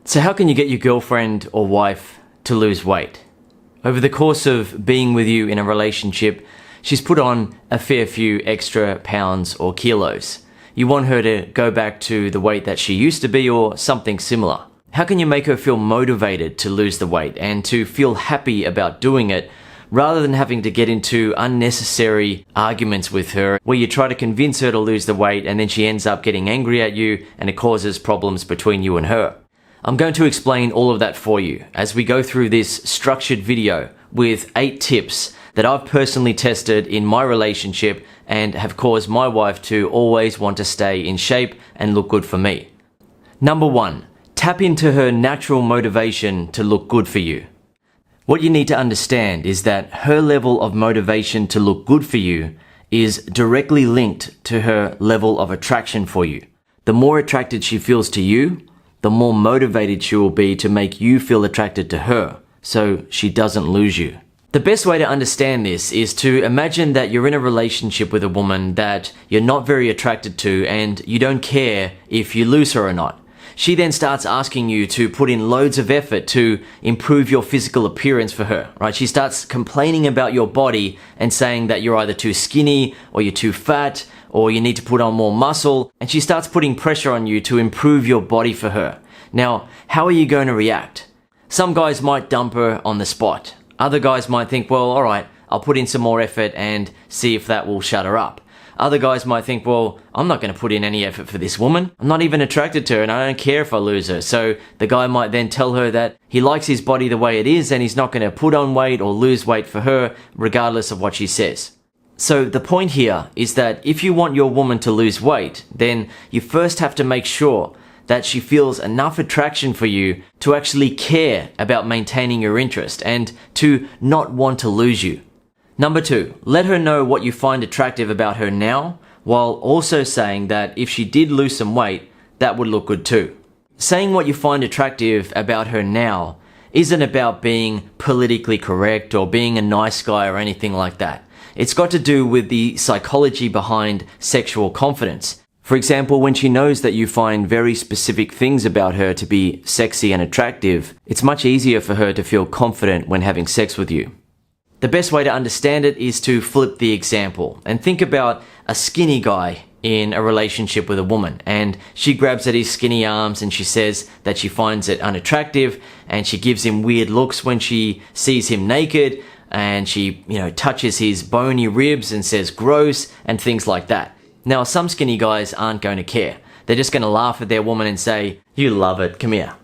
So how can you get your girlfriend or wife to lose weight? Over the course of being with you in a relationship, she's put on a fair few extra pounds or kilos. You want her to go back to the weight that she used to be or something similar. How can you make her feel motivated to lose the weight and to feel happy about doing it, rather than having to get into unnecessary arguments with her where you try to convince her to lose the weight and then she ends up getting angry at you and it causes problems between you and her? I'm going to explain all of that for you as we go through this structured video with 8 tips that I've personally tested in my relationship and have caused my wife to always want to stay in shape and look good for me. Number 1, tap into her natural motivation to look good for you. What you need to understand is that her level of motivation to look good for you is directly linked to her level of attraction for you. The more attracted she feels to you, the more motivated she will be to make you feel attracted to her, so she doesn't lose you. The best way to understand this is to imagine that you're in a relationship with a woman that you're not very attracted to and you don't care if you lose her or not. She then starts asking you to put in loads of effort to improve your physical appearance for her, right? She starts complaining about your body and saying that you're either too skinny or you're too fat or you need to put on more muscle, and she starts putting pressure on you to improve your body for her. Now, how are you going to react? Some guys might dump her on the spot. Other guys might think, well, alright, I'll put in some more effort and see if that will shut her up. Other guys might think, well, I'm not going to put in any effort for this woman. I'm not even attracted to her and I don't care if I lose her. So the guy might then tell her that he likes his body the way it is and he's not going to put on weight or lose weight for her regardless of what she says. So the point here is that if you want your woman to lose weight, then you first have to make sure that she feels enough attraction for you to actually care about maintaining your interest and to not want to lose you. Number 2, let her know what you find attractive about her now, while also saying that if she did lose some weight, that would look good too. Saying what you find attractive about her now isn't about being politically correct or being a nice guy or anything like that. It's got to do with the psychology behind sexual confidence. For example, when she knows that you find very specific things about her to be sexy and attractive, it's much easier for her to feel confident when having sex with you. The best way to understand it is to flip the example and think about a skinny guy in a relationship with a woman, and she grabs at his skinny arms and she says that she finds it unattractive and she gives him weird looks when she sees him naked, and she, touches his bony ribs and says gross and things like that. Now, some skinny guys aren't going to care. They're just going to laugh at their woman and say, "You love it, come here."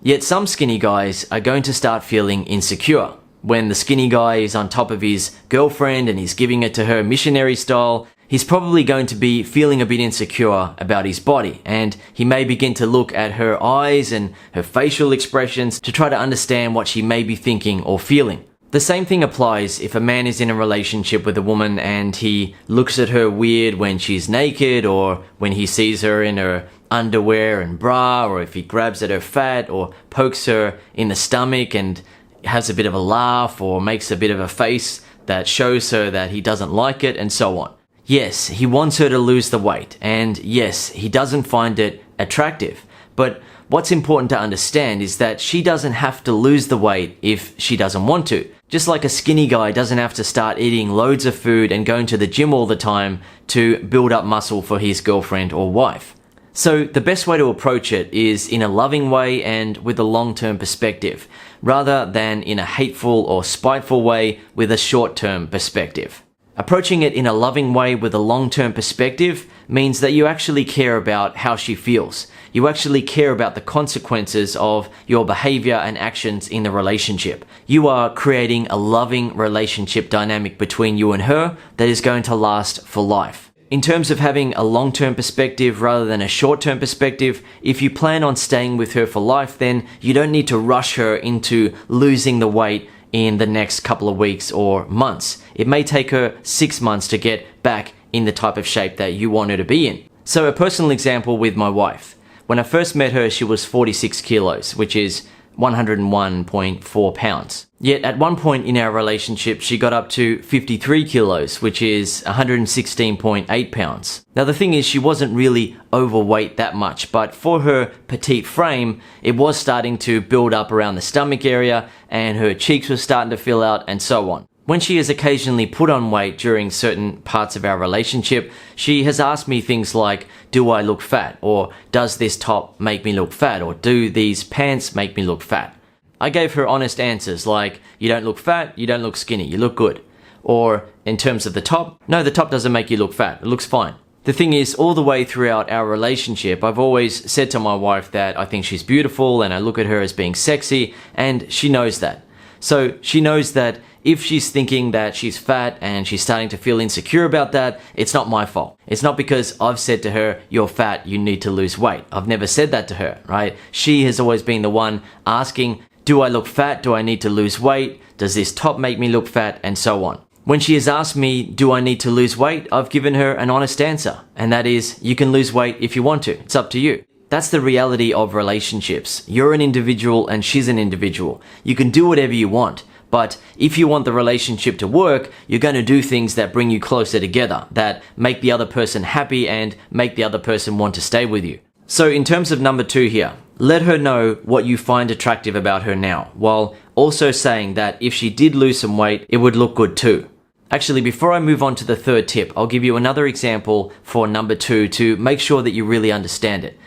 Yet some skinny guys are going to start feeling insecure. When the skinny guy is on top of his girlfriend and he's giving it to her missionary style, he's probably going to be feeling a bit insecure about his body, and he may begin to look at her eyes and her facial expressions to try to understand what she may be thinking or feeling. The same thing applies if a man is in a relationship with a woman and he looks at her weird when she's naked, or when he sees her in her underwear and bra, or if he grabs at her fat or pokes her in the stomach and has a bit of a laugh or makes a bit of a face that shows her that he doesn't like it, and so on. Yes, he wants her to lose the weight, and yes, he doesn't find it attractive. But what's important to understand is that she doesn't have to lose the weight if she doesn't want to. Just like a skinny guy doesn't have to start eating loads of food and going to the gym all the time to build up muscle for his girlfriend or wife. So the best way to approach it is in a loving way and with a long-term perspective, rather than in a hateful or spiteful way with a short-term perspective. Approaching it in a loving way with a long-term perspective means that you actually care about how she feels. You actually care about the consequences of your behavior and actions in the relationship. You are creating a loving relationship dynamic between you and her that is going to last for life. In terms of having a long-term perspective rather than a short-term perspective, if you plan on staying with her for life, then you don't need to rush her into losing the weight in the next couple of weeks or months. It may take her 6 months to get back in the type of shape that you want her to be in. So a personal example with my wife. When I first met her, she was 46 kilos, which is 101.4 pounds. Yet at one point in our relationship, she got up to 53 kilos, which is 116.8 pounds. Now the thing is, she wasn't really overweight that much, but for her petite frame, it was starting to build up around the stomach area, and her cheeks were starting to fill out, and so on. When she has occasionally put on weight during certain parts of our relationship, she has asked me things like, do I look fat? Or does this top make me look fat? Or do these pants make me look fat? I gave her honest answers like, you don't look fat, you don't look skinny, you look good. Or in terms of the top, no, the top doesn't make you look fat, it looks fine. The thing is, all the way throughout our relationship, I've always said to my wife that I think she's beautiful and I look at her as being sexy, and she knows that. So she knows that if she's thinking that she's fat and she's starting to feel insecure about that, it's not my fault. It's not because I've said to her, you're fat, you need to lose weight. I've never said that to her, right? She has always been the one asking, do I look fat? Do I need to lose weight? Does this top make me look fat? And so on. When she has asked me, do I need to lose weight? I've given her an honest answer. And that is, you can lose weight if you want to. It's up to you. That's the reality of relationships. You're an individual and she's an individual. You can do whatever you want. But if you want the relationship to work, you're going to do things that bring you closer together, that make the other person happy and make the other person want to stay with you. So in terms of number 2 here, let her know what you find attractive about her now, while also saying that if she did lose some weight, it would look good too. Actually, before I move on to the third tip, I'll give you another example for number 2 to make sure that you really understand it.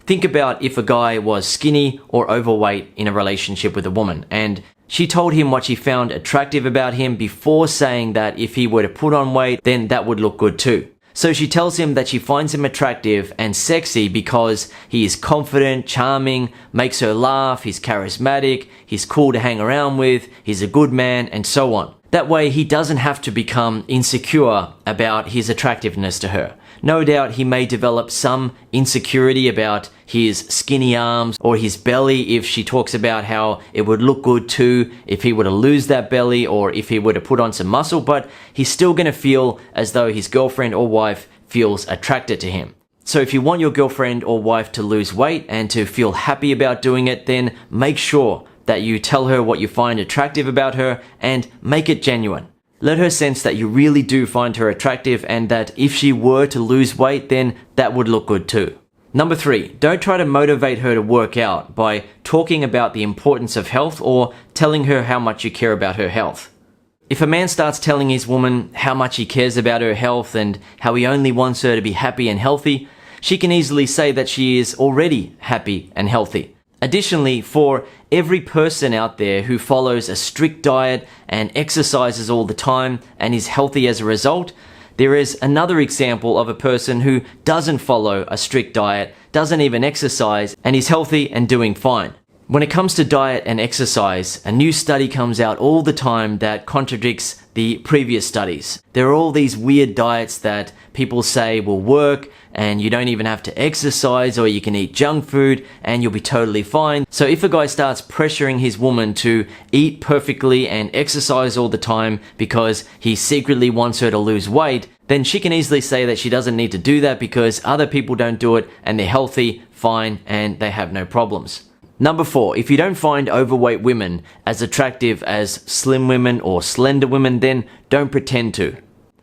Think about if a guy was skinny or overweight in a relationship with a woman, and she told him what she found attractive about him before saying that if he were to put on weight, then that would look good too. So she tells him that she finds him attractive and sexy because he is confident, charming, makes her laugh, he's charismatic, he's cool to hang around with, he's a good man, and so on. That way he doesn't have to become insecure about his attractiveness to her. No doubt he may develop some insecurity about his skinny arms or his belly if she talks about how it would look good too if he were to lose that belly or if he were to put on some muscle, but he's still going to feel as though his girlfriend or wife feels attracted to him. So if you want your girlfriend or wife to lose weight and to feel happy about doing it, then make sure that you tell her what you find attractive about her and make it genuine. Let her sense that you really do find her attractive and that if she were to lose weight, then that would look good too. Number 3, don't try to motivate her to work out by talking about the importance of health or telling her how much you care about her health. If a man starts telling his woman how much he cares about her health and how he only wants her to be happy and healthy, she can easily say that she is already happy and healthy. Additionally, for every person out there who follows a strict diet and exercises all the time and is healthy as a result, there is another example of a person who doesn't follow a strict diet, doesn't even exercise, and is healthy and doing fine. When it comes to diet and exercise, a new study comes out all the time that contradicts the previous studies. There are all these weird diets that people say will work and you don't even have to exercise, or you can eat junk food and you'll be totally fine. So if a guy starts pressuring his woman to eat perfectly and exercise all the time because he secretly wants her to lose weight, then she can easily say that she doesn't need to do that because other people don't do it and they're healthy, fine, and they have no problems. Number 4, if you don't find overweight women as attractive as slim women or slender women, then don't pretend to.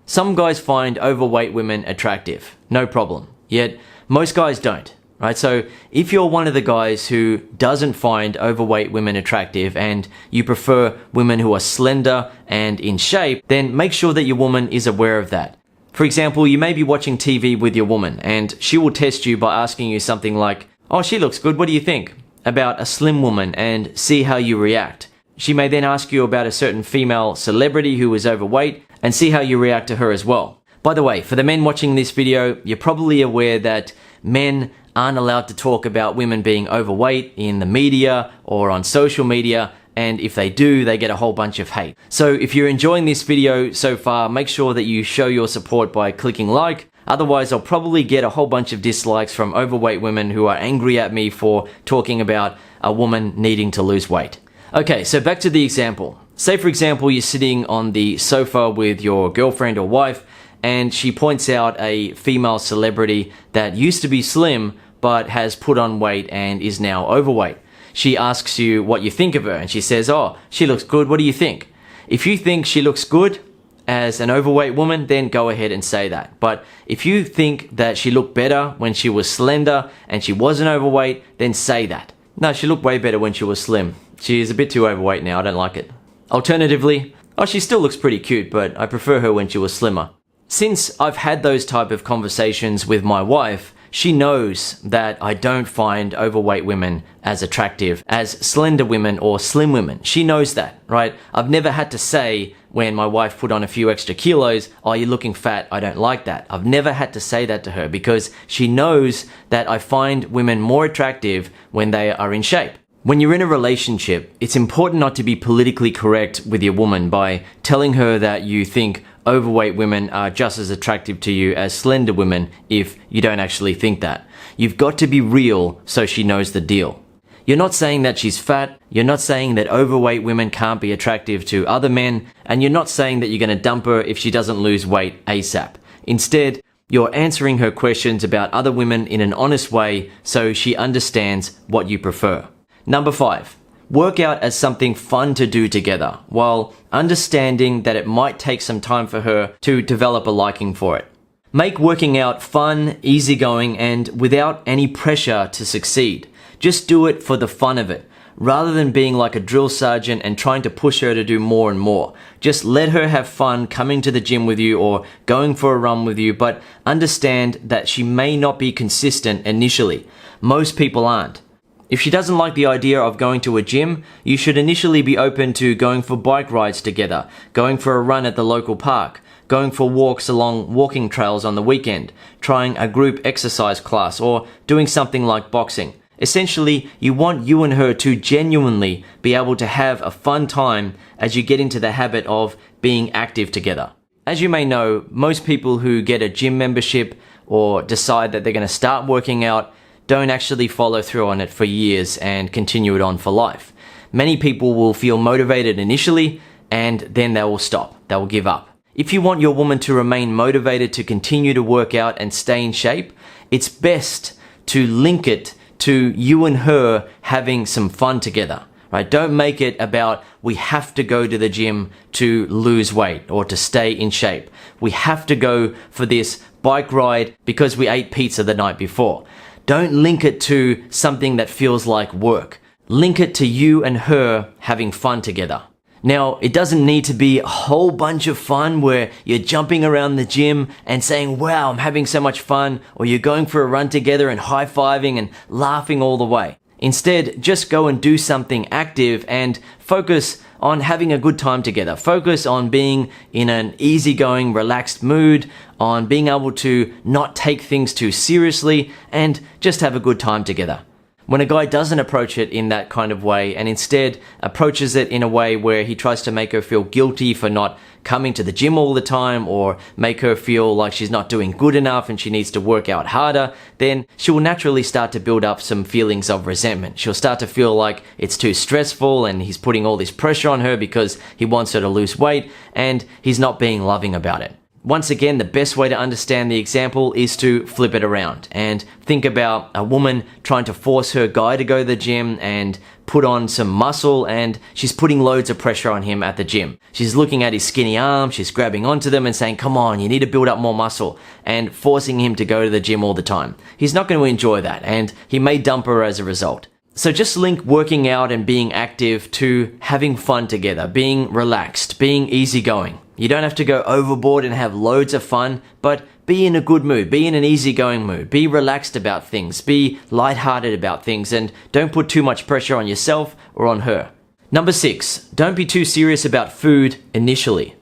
Some guys find overweight women attractive, no problem. Yet, most guys don't, right? So, if you're one of the guys who doesn't find overweight women attractive and you prefer women who are slender and in shape, then make sure that your woman is aware of that. For example, you may be watching TV with your woman and she will test you by asking you something like, "Oh, she looks good, what do you think?" about a slim woman and see how you react. She may then ask you about a certain female celebrity who is overweight and see how you react to her as well. By the way, for the men watching this video, you're probably aware that men aren't allowed to talk about women being overweight in the media or on social media, and if they do, they get a whole bunch of hate. So if you're enjoying this video so far, make sure that you show your support by clicking like. Otherwise, I'll probably get a whole bunch of dislikes from overweight women who are angry at me for talking about a woman needing to lose weight. Okay, so back to the example. Say for example, you're sitting on the sofa with your girlfriend or wife, and she points out a female celebrity that used to be slim, but has put on weight and is now overweight. she asks you what you think of her and she says, "Oh, she looks good. What do you think?" If you think she looks good as an overweight woman, then go ahead and say that. But if you think that she looked better when she was slender and she wasn't overweight, then say that. No, she looked way better when she was slim. She is a bit too overweight now. I don't like it. Alternatively, oh, she still looks pretty cute, but I prefer her when she was slimmer. Since I've had those type of conversations with my wife, she knows that I don't find overweight women as attractive as slender women or slim women. She knows that, right? I've never had to say when my wife put on a few extra kilos, "Oh, you're looking fat, I don't like that." I've never had to say that to her because she knows that I find women more attractive when they are in shape. When you're in a relationship, it's important not to be politically correct with your woman by telling her that you think overweight women are just as attractive to you as slender women if you don't actually think that. You've got to be real so she knows the deal. You're not saying that she's fat, you're not saying that overweight women can't be attractive to other men, and you're not saying that you're going to dump her if she doesn't lose weight ASAP. Instead, you're answering her questions about other women in an honest way so she understands what you prefer. Number 5. Work out as something fun to do together, while understanding that it might take some time for her to develop a liking for it. Make working out fun, easygoing, and without any pressure to succeed. Just do it for the fun of it, rather than being like a drill sergeant and trying to push her to do more and more. Just let her have fun coming to the gym with you or going for a run with you, but understand that she may not be consistent initially. Most people aren't. If she doesn't like the idea of going to a gym, you should initially be open to going for bike rides together, going for a run at the local park, going for walks along walking trails on the weekend, trying a group exercise class, or doing something like boxing. Essentially, you want you and her to genuinely be able to have a fun time as you get into the habit of being active together. As you may know, most people who get a gym membership or decide that they're going to start working out don't actually follow through on it for years and continue it on for life. Many people will feel motivated initially and then they will stop. They will give up. If you want your woman to remain motivated to continue to work out and stay in shape, it's best to link it to you and her having some fun together, right? Don't make it about we have to go to the gym to lose weight or to stay in shape. We have to go for this bike ride because we ate pizza the night before. Don't link it to something that feels like work. Link it to you and her having fun together. Now, it doesn't need to be a whole bunch of fun where you're jumping around the gym and saying, "Wow, I'm having so much fun," or you're going for a run together and high-fiving and laughing all the way. Instead, just go and do something active and focus on having a good time together. Focus on being in an easygoing, relaxed mood, on being able to not take things too seriously, and just have a good time together. When a guy doesn't approach it in that kind of way and instead approaches it in a way where he tries to make her feel guilty for not coming to the gym all the time or make her feel like she's not doing good enough and she needs to work out harder, then she will naturally start to build up some feelings of resentment. She'll start to feel like it's too stressful and he's putting all this pressure on her because he wants her to lose weight and he's not being loving about it. Once again, the best way to understand the example is to flip it around and think about a woman trying to force her guy to go to the gym and put on some muscle, and she's putting loads of pressure on him at the gym. She's looking at his skinny arms, she's grabbing onto them and saying, "Come on, you need to build up more muscle," and forcing him to go to the gym all the time. He's not going to enjoy that, and he may dump her as a result. So just link working out and being active to having fun together, being relaxed, being easygoing. You don't have to go overboard and have loads of fun, but be in a good mood, be in an easygoing mood, be relaxed about things, be lighthearted about things, and don't put too much pressure on yourself or on her. Number 6, don't be too serious about food initially.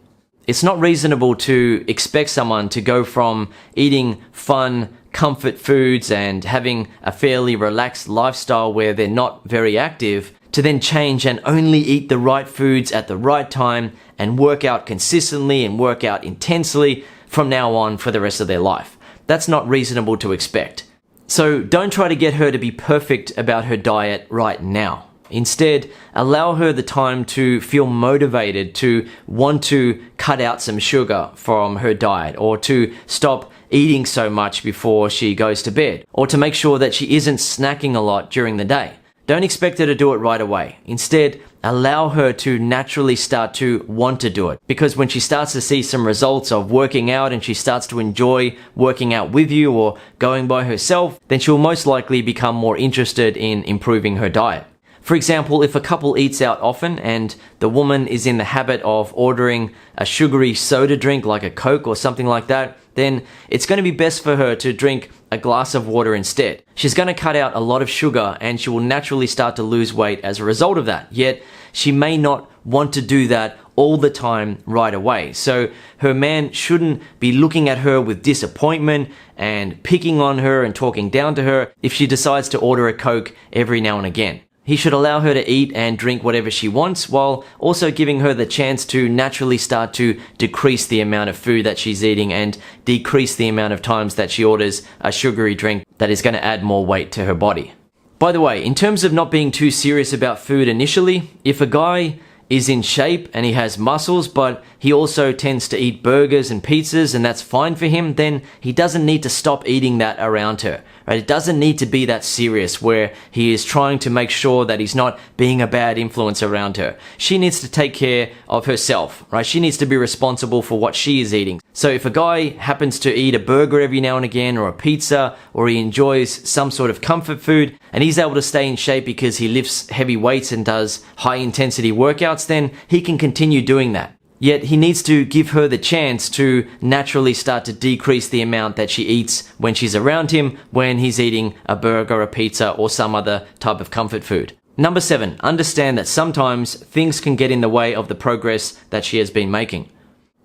It's not reasonable to expect someone to go from eating fun, comfort foods and having a fairly relaxed lifestyle where they're not very active to then change and only eat the right foods at the right time and work out consistently and work out intensely from now on for the rest of their life. That's not reasonable to expect. So don't try to get her to be perfect about her diet right now. Instead, allow her the time to feel motivated to want to cut out some sugar from her diet or to stop eating so much before she goes to bed or to make sure that she isn't snacking a lot during the day. Don't expect her to do it right away. Instead, allow her to naturally start to want to do it. Because when she starts to see some results of working out and she starts to enjoy working out with you or going by herself, then she'll most likely become more interested in improving her diet. For example, if a couple eats out often and the woman is in the habit of ordering a sugary soda drink like a Coke or something like that, then it's going to be best for her to drink a glass of water instead. She's going to cut out a lot of sugar and she will naturally start to lose weight as a result of that. Yet, she may not want to do that all the time right away. So her man shouldn't be looking at her with disappointment and picking on her and talking down to her if she decides to order a Coke every now and again. He should allow her to eat and drink whatever she wants while also giving her the chance to naturally start to decrease the amount of food that she's eating and decrease the amount of times that she orders a sugary drink that is going to add more weight to her body. By the way, in terms of not being too serious about food initially, if a guy is in shape and he has muscles, but he also tends to eat burgers and pizzas and that's fine for him, then he doesn't need to stop eating that around her, right? It doesn't need to be that serious where he is trying to make sure that he's not being a bad influence around her. She needs to take care of herself, right? She needs to be responsible for what she is eating. So if a guy happens to eat a burger every now and again or a pizza, or he enjoys some sort of comfort food and he's able to stay in shape because he lifts heavy weights and does high intensity workouts, then he can continue doing that. Yet he needs to give her the chance to naturally start to decrease the amount that she eats when she's around him, when he's eating a burger, a pizza, or some other type of comfort food. Number 7, understand that sometimes things can get in the way of the progress that she has been making.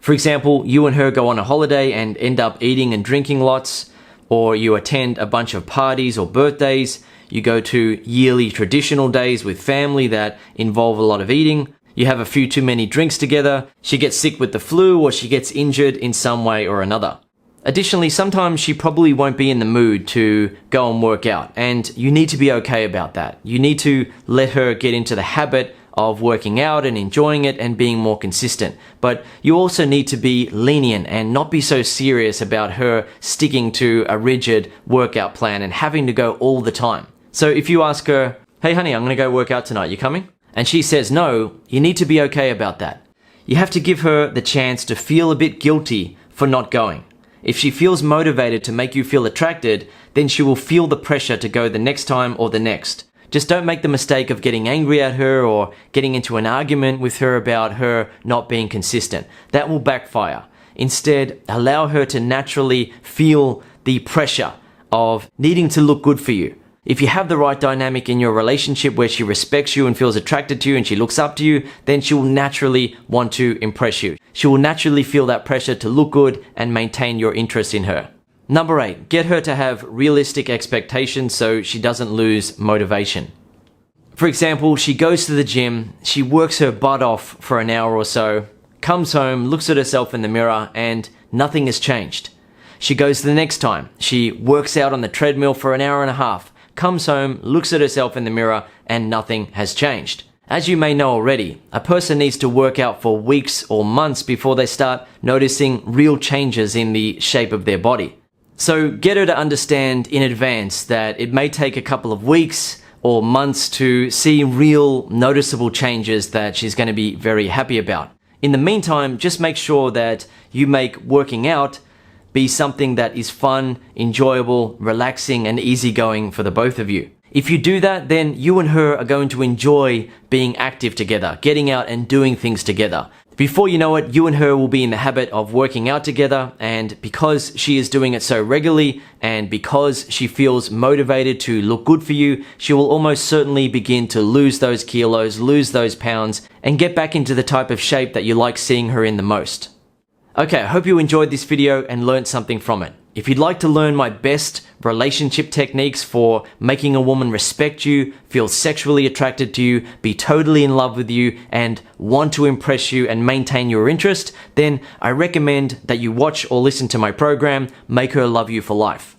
For example, you and her go on a holiday and end up eating and drinking lots, or you attend a bunch of parties or birthdays, you go to yearly traditional days with family that involve a lot of eating, you have a few too many drinks together, she gets sick with the flu, or she gets injured in some way or another. Additionally, sometimes she probably won't be in the mood to go and work out, and you need to be okay about that. You need to let her get into the habit of working out and enjoying it and being more consistent. But you also need to be lenient and not be so serious about her sticking to a rigid workout plan and having to go all the time. So if you ask her, "Hey honey, I'm gonna go work out tonight, you coming?" and she says no, you need to be okay about that. You have to give her the chance to feel a bit guilty for not going. If she feels motivated to make you feel attracted, then she will feel the pressure to go the next time or the next. Just don't make the mistake of getting angry at her or getting into an argument with her about her not being consistent. That will backfire. Instead, allow her to naturally feel the pressure of needing to look good for you. If you have the right dynamic in your relationship where she respects you and feels attracted to you and she looks up to you, then she will naturally want to impress you. She will naturally feel that pressure to look good and maintain your interest in her. Number 8, get her to have realistic expectations so she doesn't lose motivation. For example, she goes to the gym, she works her butt off for an hour or so, comes home, looks at herself in the mirror, and nothing has changed. She goes the next time, she works out on the treadmill for an hour and a half, comes home, looks at herself in the mirror, and nothing has changed. As you may know already, a person needs to work out for weeks or months before they start noticing real changes in the shape of their body. So get her to understand in advance that it may take a couple of weeks or months to see real noticeable changes that she's going to be very happy about. In the meantime, just make sure that you make working out be something that is fun, enjoyable, relaxing, and easygoing for the both of you. If you do that, then you and her are going to enjoy being active together, getting out and doing things together. Before you know it, you and her will be in the habit of working out together, and because she is doing it so regularly and because she feels motivated to look good for you, she will almost certainly begin to lose those kilos, lose those pounds, and get back into the type of shape that you like seeing her in the most. Okay, I hope you enjoyed this video and learned something from it. If you'd like to learn my best relationship techniques for making a woman respect you, feel sexually attracted to you, be totally in love with you, and want to impress you and maintain your interest, then I recommend that you watch or listen to my program, Make Her Love You for Life.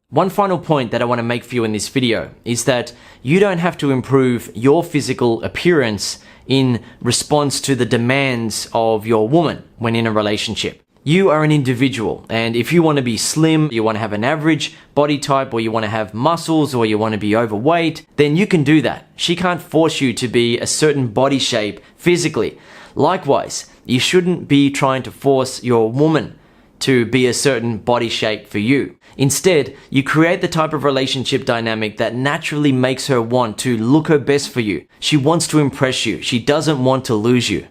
One final point that I want to make for you in this video is that you don't have to improve your physical appearance in response to the demands of your woman when in a relationship. You are an individual, and if you want to be slim, you want to have an average body type, or you want to have muscles, or you want to be overweight, then you can do that. She can't force you to be a certain body shape physically. Likewise, you shouldn't be trying to force your woman to be a certain body shape for you. Instead, you create the type of relationship dynamic that naturally makes her want to look her best for you. She wants to impress you. She doesn't want to lose you.